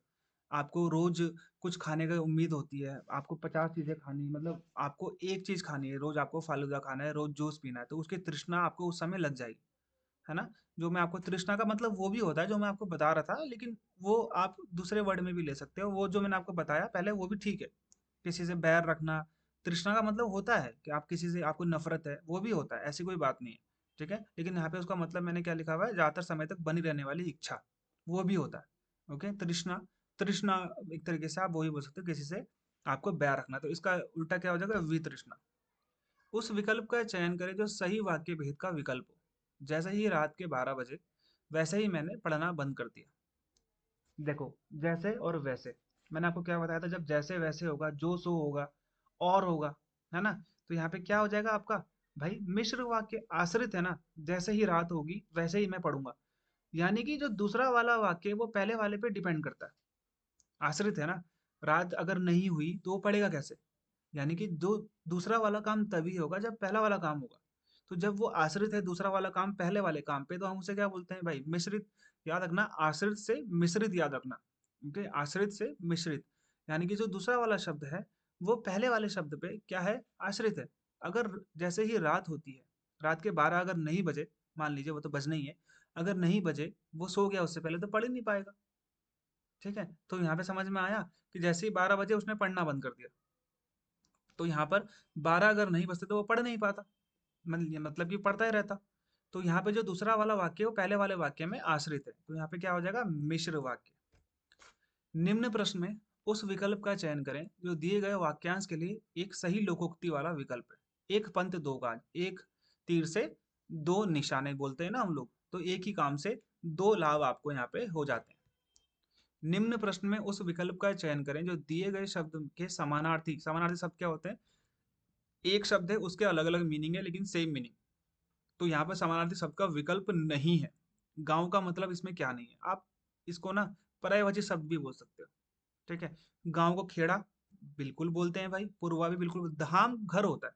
आपको रोज़ कुछ खाने की उम्मीद होती है, आपको 50 चीज़ें खानी मतलब आपको एक चीज़ खानी है, रोज़ आपको फालूदा खाना है, रोज़ जूस पीना है, तो उसकी तृष्णा आपको उस समय लग जाएगी, है ना? जो मैं आपको तृष्णा का मतलब वो भी होता है जो मैं आपको बता रहा था, लेकिन वो आप दूसरे वर्ड में भी ले सकते हो। वो जो मैंने आपको बताया पहले वो भी ठीक है। किसी से बैर रखना, तृष्णा का मतलब होता है कि आप किसी से आपको नफ़रत है, वो भी होता है, ऐसी कोई बात नहीं है, ठीक है? लेकिन यहाँ पे उसका मतलब मैंने क्या लिखा हुआ है, ज़्यादातर समय तक बनी रहने वाली इच्छा, वो भी होता है, ओके? तृष्णा तृष्णा एक तरीके से आप वो ही बोल सकते हो किसी से आपको बैर रखना, तो इसका उल्टा क्या हो जाएगा? वितृष्णा। उस विकल्प का चयन करें जो सही वाक्य भेद का विकल्प हो। जैसे ही रात के 12 बजे, वैसे ही मैंने पढ़ना बंद कर दिया। देखो, जैसे और वैसे, मैंने आपको क्या बताया था? जब जैसे वैसे होगा, जो सो होगा, और होगा, है ना? तो यहाँ पे क्या हो जाएगा आपका? भाई मिश्र वाक्य आश्रित है ना, जैसे ही रात होगी वैसे ही मैं पढ़ूंगा। यानी कि जो दूसरा वाला वाक्य है वो पहले वाले पे डिपेंड करता है, आश्रित है ना। रात अगर नहीं हुई तो वो पढ़ेगा कैसे? यानी कि दो दूसरा वाला काम तभी होगा जब पहला वाला काम होगा। तो जब वो आश्रित है दूसरा वाला काम पहले वाले काम पे, तो हम उसे क्या बोलते हैं भाई? मिश्रित। याद रखना, आश्रित से मिश्रित याद रखना। ओके, आश्रित से मिश्रित, यानी कि जो दूसरा वाला शब्द है वो पहले वाले शब्द पे क्या है? आश्रित है। अगर जैसे ही रात होती है, रात के 12 अगर नहीं बजे, मान लीजिए वो तो बजने ही है, अगर नहीं बजे वो सो गया उससे पहले तो पढ़ ही नहीं पाएगा, ठीक है? तो यहाँ पे समझ में आया कि जैसे ही 12 बजे उसने पढ़ना बंद कर दिया, तो यहाँ पर 12 अगर नहीं बजते तो वो पढ़ नहीं पाता, मतलब कि पढ़ता ही रहता। तो यहाँ पे जो दूसरा वाला वाक्य है वो पहले वाले वाक्य में आश्रित है, तो यहाँ पे क्या हो जाएगा? मिश्र वाक्य। निम्न प्रश्न में उस विकल्प का चयन करें जो दिए गए वाक्यांश के लिए एक सही लोकोक्ति वाला विकल्प है। एक पंथ दो काज, एक तीर से दो निशाने बोलते हैं ना हम लोग, तो एक ही काम से दो लाभ आपको यहाँ पे हो जाते हैं। निम्न प्रश्न में उस विकल्प का चयन करें जो दिए गए शब्द के समानार्थी, समानार्थी शब्द क्या होते हैं? एक शब्द है उसके अलग अलग मीनिंग है लेकिन सेम मीनिंग, तो यहाँ पर समानार्थी शब्द का विकल्प नहीं है। गांव का मतलब इसमें क्या नहीं है? आप इसको ना पर्यायवाची शब्द भी बोल सकते हो, ठीक है? गांव को खेड़ा बिल्कुल बोलते हैं भाई, पुरवा भी बिल्कुल, धाम घर होता है,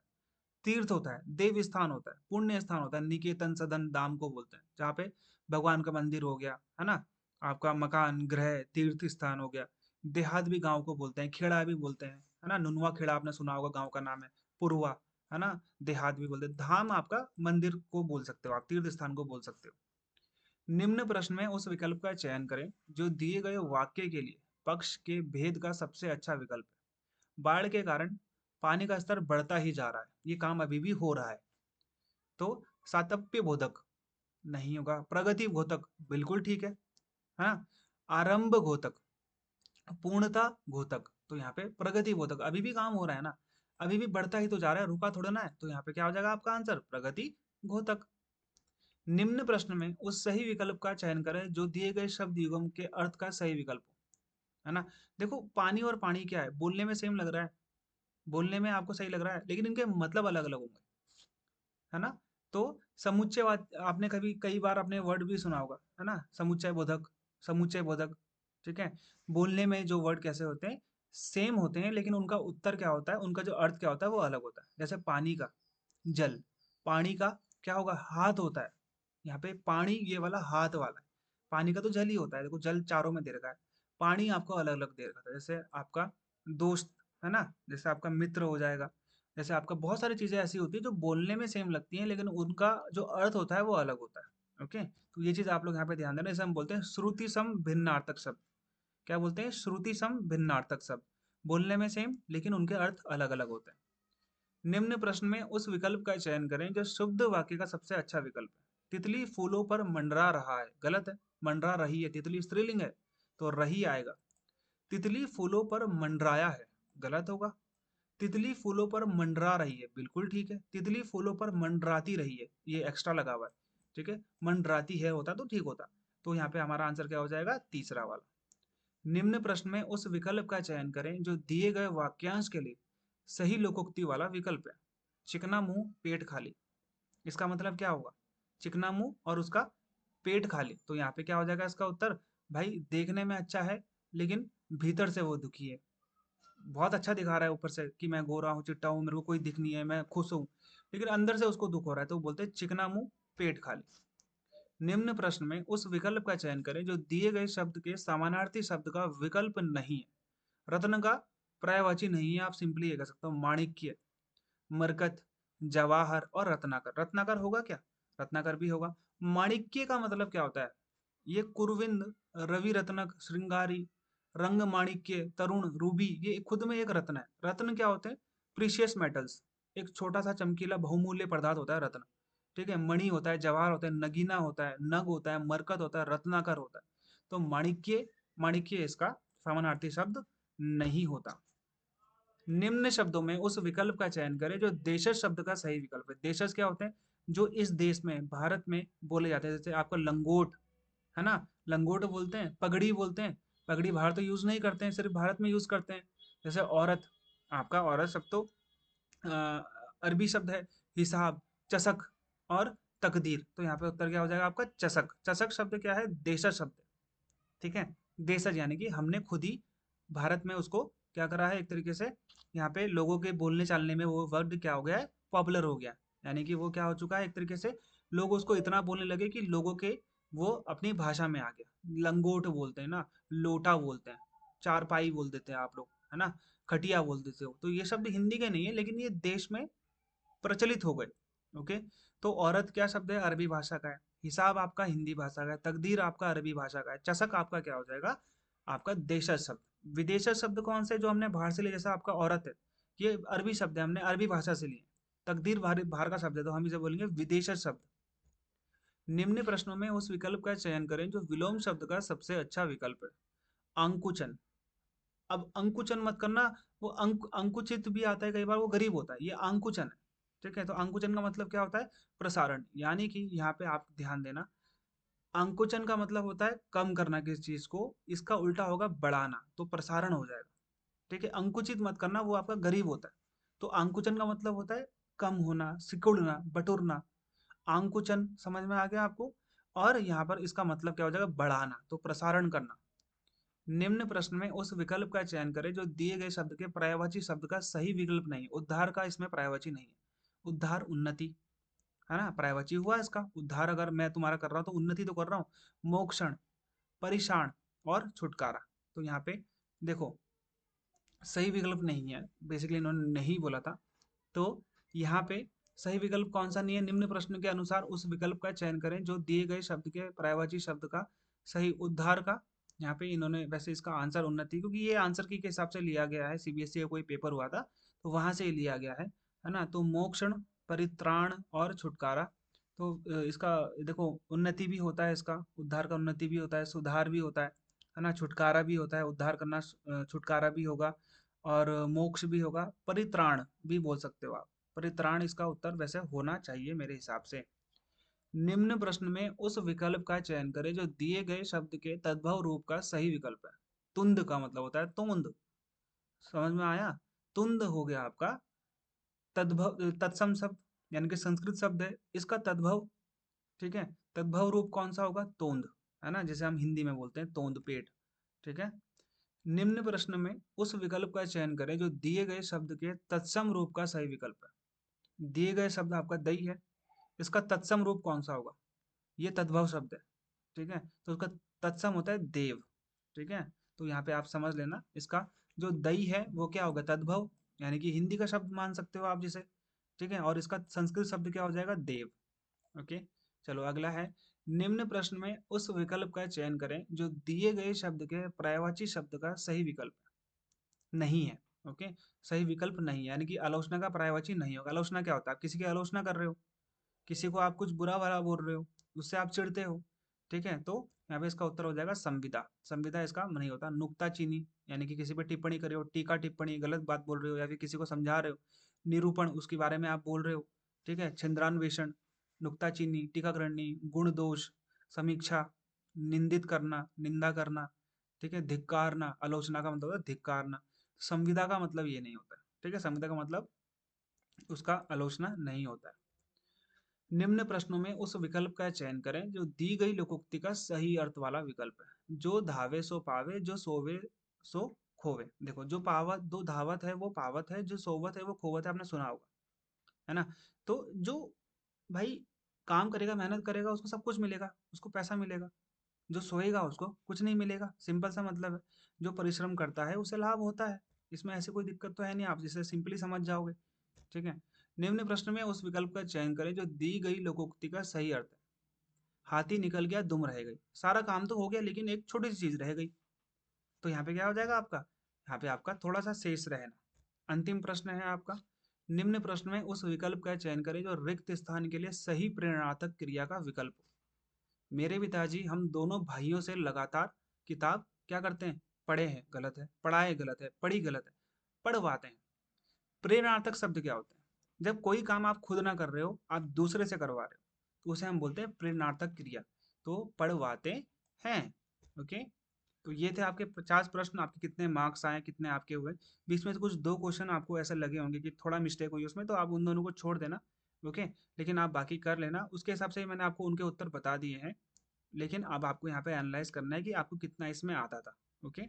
तीर्थ होता है, देव स्थान होता है, पुण्य स्थान होता है, निकेतन सदन दाम को बोलते हैं, जहाँ पे भगवान का मंदिर हो गया, है ना? आपका मकान गृह तीर्थ स्थान हो गया। देहात भी गांव को बोलते हैं, खेड़ा भी बोलते हैं, है ना? नुनवा खेड़ा आपने सुना होगा, गांव का नाम है। पुरवा, है ना? देहात भी बोलते हैं। धाम आपका मंदिर को बोल सकते हो, आप तीर्थ स्थान को बोल सकते हो। निम्न प्रश्न में उस विकल्प का चयन करें जो दिए गए वाक्य के लिए पक्ष के भेद का सबसे अच्छा विकल्प है। बाढ़ के कारण पानी का स्तर बढ़ता ही जा रहा है, ये काम अभी भी हो रहा है, तो सातत्य बोधक नहीं होगा। प्रगति घोतक बिल्कुल ठीक है ना? आरंभ घोतक, पूर्णता घोतक, तो यहाँ पे प्रगति बोधक, अभी भी काम हो रहा है ना, अभी भी बढ़ता ही तो जा रहा है, रुका थोड़ा ना है, तो यहाँ पे क्या हो जाएगा आपका आंसर? प्रगति घोतक। निम्न प्रश्न में उस सही विकल्प का चयन करें जो दिए गए शब्द युग्म के अर्थ का सही विकल्प हो, है ना? देखो, पानी और पानी क्या है? बोलने में सेम लग रहा है, बोलने में आपको सही लग रहा है, लेकिन इनके मतलब अलग अलग होंगे, है ना? तो समुच्चयवाद आपने कभी कई बार आपने वर्ड भी सुना होगा, है ना? समुच्चय बोधक, समुच्चय बोधक, ठीक है? बोलने में जो वर्ड कैसे होते हैं? सेम होते हैं, लेकिन उनका उत्तर क्या होता है, उनका जो अर्थ क्या होता है वो अलग होता है। जैसे पानी का जल, पानी का क्या होगा? हाथ होता है। यहाँ पे पानी ये वाला हाथ वाला है, पानी का तो जल ही होता है। देखो, जल चारों में दे रखा है, पानी आपको अलग अलग दे रखा था। जैसे आपका दोस्त, है ना? जैसे आपका मित्र हो जाएगा, जैसे आपका बहुत सारी चीजें ऐसी होती है जो बोलने में सेम लगती हैं लेकिन उनका जो अर्थ होता है वो अलग होता है, ओके? तो ये चीज आप लोग यहाँ पे ध्यान देना। जैसे हम बोलते हैं श्रुति सम भिन्नार्थक शब्द, क्या बोलते हैं? श्रुति सम भिन्नार्थक शब्द, बोलने में सेम लेकिन उनके अर्थ अलग अलग होते हैं। निम्न प्रश्न में उस विकल्प का चयन करें जो शुद्ध वाक्य का सबसे अच्छा विकल्प है। तितली फूलों पर मंडरा रहा है, गलत है। मंडरा रही है, तितली स्त्रीलिंग है, तो रही आएगा। तितली फूलों पर मंडराया है, गलत होगा। तितली फूलों पर मंडरा रही है, बिल्कुल ठीक है। तितली फूलों पर मंडराती रही है, ये एक्स्ट्रा लगा हुआ है, ठीक है? मंडराती है होता तो ठीक होता। तो यहाँ पे हमारा आंसर क्या हो जाएगा? तीसरा वाला। निम्न प्रश्न में उस विकल्प का चयन करें जो दिए गए वाक्यांश के लिए सही लोकोक्ति वाला विकल्प है। चिकना मुंह पेट खाली, इसका मतलब क्या होगा? चिकना मुंह और उसका पेट खाली, तो यहाँ पे क्या हो जाएगा इसका उत्तर? भाई देखने में अच्छा है लेकिन भीतर से वो दुखी है। बहुत अच्छा दिखा रहा है ऊपर से कि मैं गोरा हूँ, चिट्टा हूँ, मेरे को कोई दिख नहीं है, मैं खुश हूँ, लेकिन अंदर से उसको दुख हो रहा है, तो वो बोलते हैं चिकना मुंह पेट खाली। निम्न प्रश्न में उस विकल्प का चयन करें जो दिए गए शब्द के समानार्थी शब्द का विकल्प नहीं है। रत्न का पर्यायवाची नहीं है, आप सिंपली ये कह सकते हो माणिक्य, मरकत, जवाहर और रत्नाकर। रत्नाकर होगा क्या? रत्नाकर भी होगा। माणिक्य का मतलब क्या होता है? ये कुरविंद, रवि रत्नक, श्रृंगारी, रंग माणिक्य, तरुण, रूबी, ये खुद में एक रत्न है। रत्न क्या होते हैं? प्रीशियस मेटल्स, एक छोटा सा चमकीला बहुमूल्य पदार्थ होता है रत्न। ठीक है, मणि होता है, जवाहर होता है, नगीना होता है, नग होता है, मरकत होता है, रत्नाकर होता है। तो माणिक्य, माणिक्य इसका समानार्थी शब्द नहीं होता। निम्न शब्दों में उस विकल्प का चयन करें जो देशज शब्द का सही विकल्प है। देशज क्या होते हैं? जो इस देश में, भारत में बोले जाते हैं। जैसे आपका लंगोट है ना, लंगोट बोलते हैं, पगड़ी बोलते हैं। पगड़ी बाहर तो यूज नहीं करते हैं, सिर्फ भारत में यूज करते हैं। जैसे औरत, आपका औरत शब्द तो अरबी शब्द है। हिसाब, चषक और तकदीर, तो यहाँ पे उत्तर क्या हो जाएगा आपका? चषक। चषक शब्द क्या है? देशज शब्द है। ठीक है, देशज यानी कि हमने खुद ही भारत में उसको क्या करा है, एक तरीके से यहाँ पे लोगों के बोलने चालने में वो वर्ड क्या हो गया है? पॉपुलर हो गया। यानी कि वो क्या हो चुका है, एक तरीके से लोग उसको इतना बोलने लगे कि लोगों के वो अपनी भाषा में आ गया। लंगोट बोलते हैं ना, लोटा बोलते हैं, चारपाई बोल देते हैं आप लोग, है ना, खटिया बोल देते हो। तो ये शब्द हिंदी के नहीं है, लेकिन ये देश में प्रचलित हो गए। ओके, तो औरत क्या शब्द है? अरबी भाषा का है। हिसाब आपका हिंदी भाषा का है। तकदीर आपका अरबी भाषा का है। चषक आपका क्या हो जाएगा? आपका देशज शब्द। विदेशज शब्द कौन से जो हमने बाहर से लिए? जैसा आपका औरत है, ये अरबी शब्द है, हमने अरबी भाषा से लिए। तकदीर बाहर बाहर का शब्द है, तो हम इसे बोलेंगे विदेशज शब्द। निम्न प्रश्नों में उस विकल्प का चयन करें जो विलोम शब्द का सबसे अच्छा विकल्प है। अंकुचन। अब अंकुचन मत करना, वो अंकुचित भी आता है कई बार, वो गरीब होता है। ये अंकुचन है। ठीक है, तो अंकुचन का मतलब क्या होता है? प्रसारण। यानी कि यहाँ पे आप ध्यान देना, अंकुचन का मतलब होता है कम करना किसी चीज को, इसका उल्टा होगा बढ़ाना, तो प्रसारण हो जाएगा। ठीक है, अंकुचित मत करना, वो आपका गरीब होता है। तो अंकुचन का मतलब होता है कम होना, सिकुड़ना, बटुरना। अंकुचन समझ में आ गया आपको? और यहाँ पर इसका मतलब क्या हो जाएगा? बढ़ाना, तो प्रसारण करना। निम्न प्रश्न में उस विकल्प का चयन करें जो दिए गए शब्द के पर्यायवाची शब्द का सही विकल्प नहीं है। उद्धार का इसमें पर्यायवाची नहीं है। उद्धार उन्नति, है ना, पर्यायवाची हुआ इसका। उद्धार अगर मैं तुम्हारा कर रहा हूँ तो उन्नति तो कर रहा हूँ। मोक्षण, परिशाण और छुटकारा, तो यहाँ पे देखो सही विकल्प नहीं है, बेसिकली इन्होंने नहीं बोला था। तो यहाँ पे सही विकल्प कौन सा नहीं है? निम्न प्रश्न के अनुसार उस विकल्प का चयन करें जो दिए गए शब्द के पर्यायवाची शब्द का सही। उद्धार का, यहाँ पे इन्होंने वैसे इसका आंसर उन्नति, क्योंकि ये आंसर की के हिसाब से लिया गया है, सीबीएसई का कोई पेपर हुआ था तो वहां से ही लिया गया है ना। तो मोक्षण, परित्राण और छुटकारा, तो इसका देखो उन्नति भी होता है इसका, उद्धार का उन्नति भी होता है, सुधार भी होता है ना, छुटकारा भी होता है, उद्धार करना, छुटकारा भी होगा और मोक्ष भी होगा, परित्राण भी बोल सकते हो आप। परित्राण इसका उत्तर वैसे होना चाहिए मेरे हिसाब से। निम्न प्रश्न में उस विकल्प का चयन करें जो दिए गए शब्द के तद्भव रूप का सही विकल्प है। तुंद का मतलब होता है तोंद, समझ में आया? तुंद हो गया आपका तद्भव, तत्सम शब्द, यानी कि संस्कृत शब्द है, इसका तद्भव। ठीक है, तद्भव रूप कौन सा होगा? तोंद, है ना, जैसे हम हिंदी में बोलते हैं तोंद पेट। ठीक है, निम्न प्रश्न में उस विकल्प का चयन करें जो दिए गए शब्द के तत्सम रूप का सही विकल्प है। दिए गए शब्द आपका दही है, इसका तत्सम रूप कौन सा होगा? ये तद्भव शब्द है। ठीक है, तो उसका तत्सम होता है देव। ठीक है, तो यहाँ पे आप समझ लेना, इसका जो दही है वो क्या होगा? तद्भव, यानी कि हिंदी का शब्द मान सकते हो आप जिसे। ठीक है, और इसका संस्कृत शब्द क्या हो जाएगा? देव। ओके, चलो अगला है। निम्न प्रश्न में उस विकल्प का चयन करें जो दिए गए शब्द के पर्यायवाची शब्द का सही विकल्प नहीं है। ओके, सही विकल्प नहीं है, यानी कि आलोचना का पर्यायवाची नहीं होगा। आलोचना क्या होता है? आप किसी की आलोचना कर रहे हो, किसी को आप कुछ बुरा भला बोल रहे हो, उससे आप चिढ़ते हो। ठीक है, तो यहाँ पे इसका उत्तर हो जाएगा संविदा। संविदा इसका नहीं होता। नुक्ताचीनी, यानी कि किसी पे टिप्पणी कर रहे हो, टीका टिप्पणी, गलत बात बोल रहे हो या फिर किसी को समझा रहे हो। निरूपण, उसके बारे में आप बोल रहे हो। ठीक है, छिंद्रान्वेषण, नुक्ताचीनी, टीकाकरणी, गुण दोष, समीक्षा, निंदित करना, निंदा करना। ठीक है, धिक्कारना, आलोचना का मतलब होता है धिक्कारना। संविदा का मतलब ये नहीं होता है। ठीक है, संविदा का मतलब उसका आलोचना नहीं होता है। निम्न प्रश्नों में उस विकल्प का चयन करें जो दी गई लोकोक्ति का सही अर्थ वाला विकल्प है। जो धावे सो पावे, जो सोवे सो खोवे। देखो, जो पावत दो धावत है वो पावत है, जो सोवत है वो खोवत है, आपने सुना होगा, है ना। तो जो भाई काम करेगा, मेहनत करेगा, उसको सब कुछ मिलेगा, उसको पैसा मिलेगा। जो सोएगा उसको कुछ नहीं मिलेगा, सिंपल सा मतलब है। जो परिश्रम करता है उसे लाभ होता है। इसमें ऐसी कोई दिक्कत तो है नहीं, आप जिसे सिंपली समझ जाओगे। ठीक है। निम्न प्रश्न में उस विकल्प का चयन करें जो दी गई लोकोक्ति का सही अर्थ है। हाथी निकल गया, दुम रह गई। सारा काम तो हो गया लेकिन एक छोटी सी चीज रह गई। तो यहाँ पे क्या हो जाएगा आपका, यहाँ पे आपका थोड़ा सा शेष रहना। अंतिम प्रश्न है आपका। निम्न प्रश्न में उस विकल्प का चयन करें जो रिक्त स्थान के लिए सही प्रेरणार्थक क्रिया का विकल्प हो। मेरे पिताजी हम दोनों भाइयों से लगातार किताब क्या करते हैं, पढ़े हैं, गलत है, पढ़ाए गलत है, पढ़ी गलत है, पढ़वाते हैं। प्रेरणार्थक शब्द क्या होते हैं? जब कोई काम आप खुद ना कर रहे हो, आप दूसरे से करवा रहे हो, तो उसे हम बोलते हैं प्रेरणार्थक क्रिया। तो पढ़वाते हैं। ओके। तो ये थे आपके 50 प्रश्न। आपके कितने मार्क्स आए, कितने आपके हुए? बीच में से कुछ दो क्वेश्चन आपको ऐसे लगे होंगे कि थोड़ा मिस्टेक हुई उसमें, तो आप उन दोनों को छोड़ देना। ओके। लेकिन आप बाकी कर लेना, उसके हिसाब से ही मैंने आपको उनके उत्तर बता दिए हैं। लेकिन अब आपको यहाँ पे एनालाइज करना है कि आपको कितना इसमें आता था। ओके।